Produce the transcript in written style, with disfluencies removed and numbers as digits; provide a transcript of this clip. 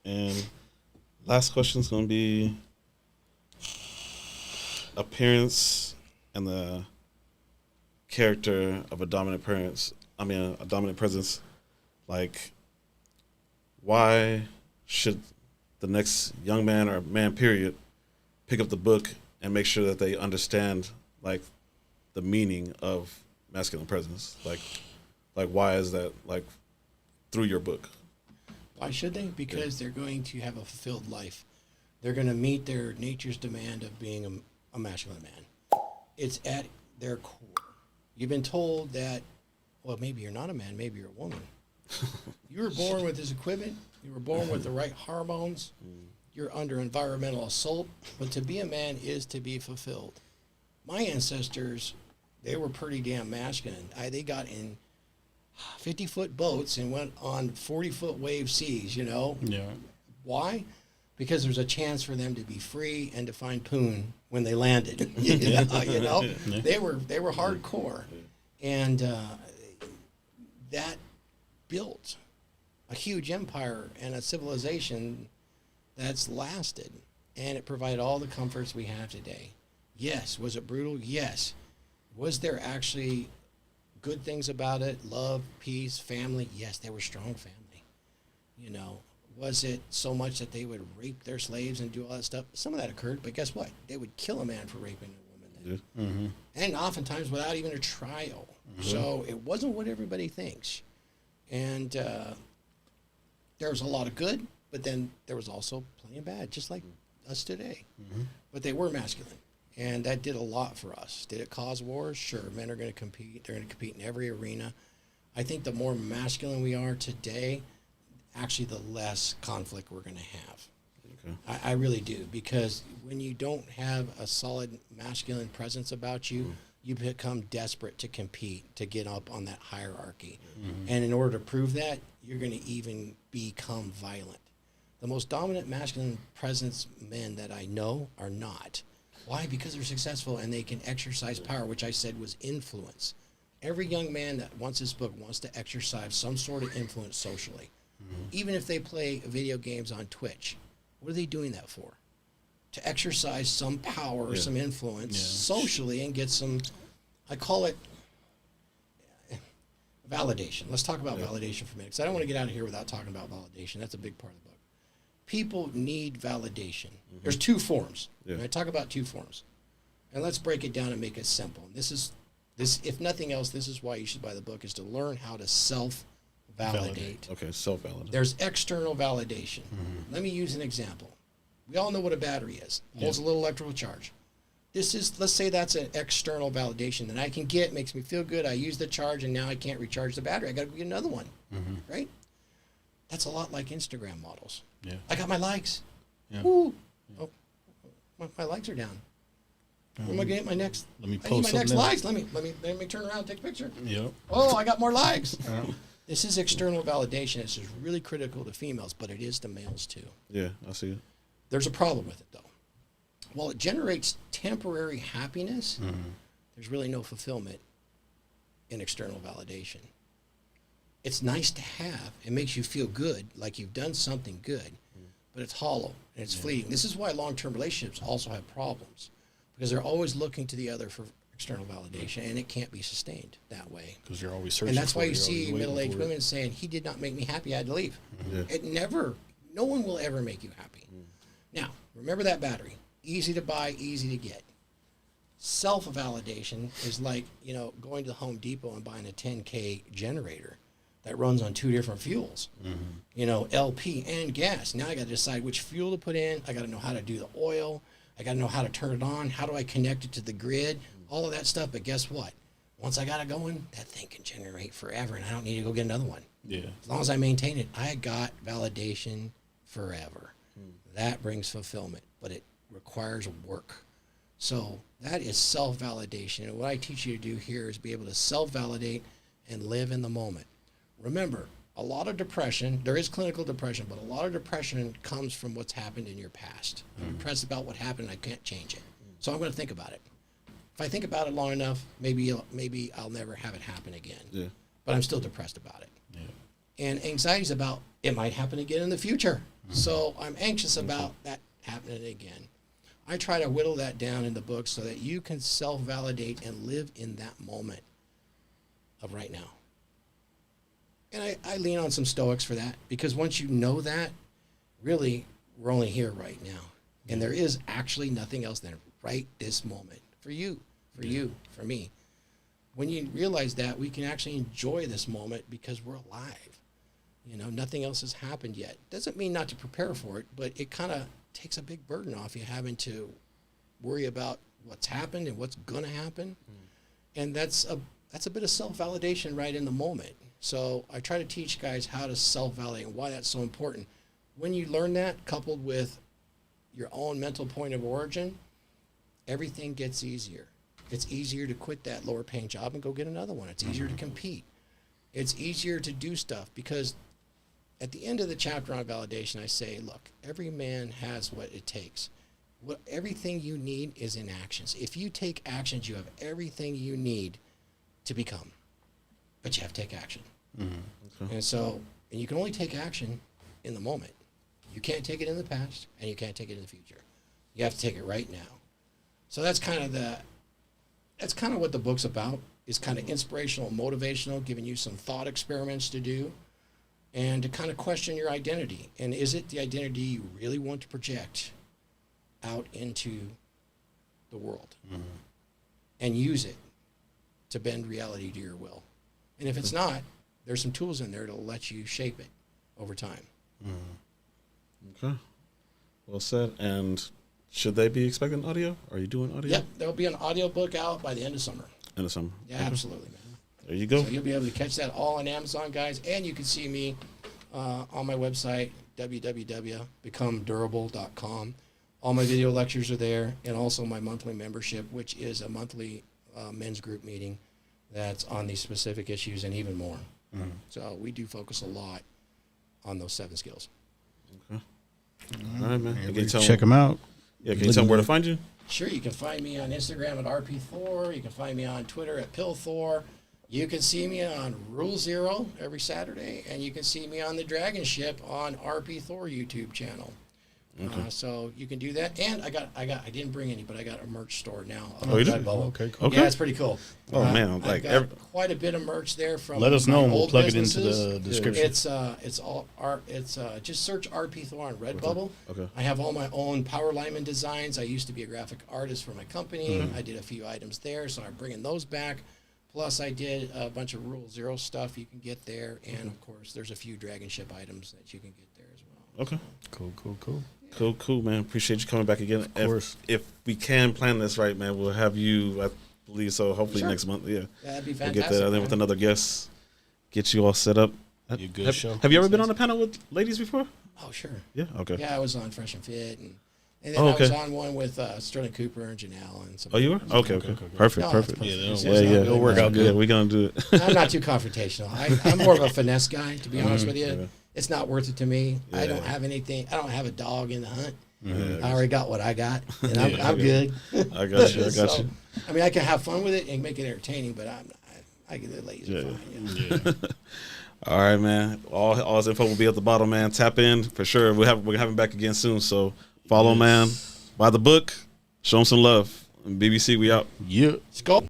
And last question is going to be appearance and the character of a dominant parents. I mean, a dominant presence. Like, why should the next young man or man, period, pick up the book and make sure that they understand like the meaning of masculine presence? Like why is that like through your book? Why should they? Because they're going to have a fulfilled life. They're going to meet their nature's demand of being a masculine man. It's at their core. You've been told that, well, maybe you're not a man, maybe you're a woman. You were born with this equipment. You were born with the right hormones. You're under environmental assault. But to be a man is to be fulfilled. My ancestors, they were pretty damn masculine. They got in 50-foot boats and went on 40-foot wave seas, you know? Yeah. Why? Because there's a chance for them to be free and to find poon when they landed. you know? Yeah. They were hardcore. And that built a huge empire and a civilization that's lasted. And it provided all the comforts we have today. Yes. Was it brutal? Yes. Was there actually good things about it? Love, peace, family? Yes, they were strong family. You know, was it so much that they would rape their slaves and do all that stuff? Some of that occurred, but guess what? They would kill a man for raping a woman then. Mm-hmm. And oftentimes without even a trial. Mm-hmm. So it wasn't what everybody thinks. And there was a lot of good, but then there was also plenty of bad, just like us today. Mm-hmm. But they were masculine. And that did a lot for us. Did it cause wars? Sure. Men are going to compete. They're going to compete in every arena. I think the more masculine we are today, actually the less conflict we're going to have. Okay. I really do. Because when you don't have a solid masculine presence about you, you become desperate to compete, to get up on that hierarchy. Mm-hmm. And in order to prove that, you're going to even become violent. The most dominant masculine presence men that I know are not. Why? Because they're successful and they can exercise power, which I said was influence. Every young man that wants this book wants to exercise some sort of influence socially. Mm-hmm. Even if they play video games on Twitch, what are they doing that for? To exercise some power or some influence socially and get some, I call it validation. Let's talk about validation for a minute, because I don't want to get out of here without talking about validation. That's a big part of the book. People need validation. Mm-hmm. There's two forms. Yeah. I talk about two forms. And let's break it down and make it simple. This, if nothing else, this is why you should buy the book, is to learn how to self-validate. Okay, self-validate. There's external validation. Mm-hmm. Let me use an example. We all know what a battery is. It holds a little electrical charge. This is, let's say that's an external validation that I can get, makes me feel good. I use the charge and now I can't recharge the battery. I got to go get another one, right? That's a lot like Instagram models. Yeah. I got my likes. Yeah. Woo. Yeah. Oh, my likes are down. Where am I gonna get my next? Let me post I need my next else. likes. Let me turn around and take a picture. Yep. Oh, I got more likes. This is external validation. This is really critical to females, but it is to males too. Yeah, I see it. There's a problem with it though. While it generates temporary happiness, there's really no fulfillment in external validation. It's nice to have. It makes you feel good, like you've done something good, but it's hollow and it's fleeting. This is why long-term relationships also have problems, because they're always looking to the other for external validation, and it can't be sustained that way. Because you're always searching. And that's for why it, you see middle-aged women it. saying, "He did not make me happy. I had to leave." Yeah. It never. No one will ever make you happy. Now, remember that battery. Easy to buy, easy to get. Self-validation is like, going to the Home Depot and buying a 10K generator that runs on two different fuels, LP and gas. Now I got to decide which fuel to put in. I got to know how to do the oil. I got to know how to turn it on. How do I connect it to the grid? All of that stuff. But guess what? Once I got it going, that thing can generate forever, and I don't need to go get another one. Yeah. As long as I maintain it, I got validation forever. That brings fulfillment, but it requires work. So that is self-validation. And what I teach you to do here is be able to self-validate and live in the moment. Remember, a lot of depression, there is clinical depression, but a lot of depression comes from what's happened in your past. I'm depressed about what happened, I can't change it. So I'm going to think about it. If I think about it long enough, maybe I'll never have it happen again. But I'm still depressed about it. Yeah. And anxiety is about, it might happen again in the future. So I'm anxious about that happening again. I try to whittle that down in the book so that you can self-validate and live in that moment of right now. And I lean on some Stoics for that, because once you know that, really, we're only here right now. And there is actually nothing else than right this moment for you, for me. When you realize that, we can actually enjoy this moment because we're alive. You know, nothing else has happened yet. Doesn't mean not to prepare for it, but it kind of takes a big burden off you having to worry about what's happened and what's going to happen. And that's a bit of self-validation right in the moment. So I try to teach guys how to self-validate and why that's so important. When you learn that, coupled with your own mental point of origin, everything gets easier. It's easier to quit that lower paying job and go get another one. It's easier to compete. It's easier to do stuff, because at the end of the chapter on validation, I say, look, every man has what it takes. Everything you need is in actions. If you take actions, you have everything you need to become. But you have to take action. Okay. And you can only take action in the moment. You can't take it in the past, and you can't take it in the future. You have to take it right now. So that's kind of what the book's about. It's kind of inspirational, motivational, giving you some thought experiments to do, and to kind of question your identity. And is it the identity you really want to project out into the world and use it to bend reality to your will? And if it's not, there's some tools in there to let you shape it over time. Okay. Well said. And should they be expecting audio? Are you doing audio? Yep. There'll be an audio book out by the end of summer. End of summer. Yeah, absolutely, man. There you go. So you'll be able to catch that all on Amazon, guys. And you can see me on my website, www.becomedurable.com. All my video lectures are there, and also my monthly membership, which is a monthly men's group meeting that's on these specific issues and even more. So we do focus a lot on those 7 skills. Okay. All right, man. Check them out. Yeah, can you tell them where to find you? Sure, you can find me on Instagram at rpthor. You can find me on Twitter at pillthor. You can see me on Rule Zero every Saturday, and you can see me on the Dragon Ship on RP Thor YouTube channel. Okay. So you can do that, and I didn't bring any, but I got a merch store now. Oh, you do? Okay, cool. Yeah, it's pretty cool. Oh man, like quite a bit of merch there from. Let us know, and we'll old plug businesses. it into the description. It's just search RP Thor on Redbubble. Okay. I have all my own power lineman designs. I used to be a graphic artist for my company. I did a few items there, so I'm bringing those back. Plus, I did a bunch of Rule Zero stuff you can get there, and of course, there's a few Dragon Ship items that you can get there as well. Okay. Cool, man. Appreciate you coming back again. Of course. If we can plan this right, man, we'll have you, I believe so, hopefully next month. Yeah. That'd be We'll fantastic. get that in with another guest, get you all set up. You good show. Have you ever been on a panel with ladies before? Oh, sure. Yeah, okay. Yeah, I was on Fresh and Fit, and then Oh, I was okay. on one with Sterling Cooper and Janelle. And some. Oh, you were? Okay. Perfect. No, Perfect. that's Yeah, It'll work out good. Yeah, we're going to do it. I'm not too confrontational. I'm more of a finesse guy, to be honest with you. Yeah. It's not worth it to me. Yeah. I don't have anything. I don't have a dog in the hunt. Yeah, I already got what I got, and I'm good. I got you. So, I mean, I can have fun with it and make it entertaining, but I get the lazy. Yeah. Fine, yeah. All right, man. All this info will be at the bottom, man. Tap in for sure. We're having him back again soon. So follow, man. Buy the book. Show him some love. And BBC, we out. Yeah. Let's go.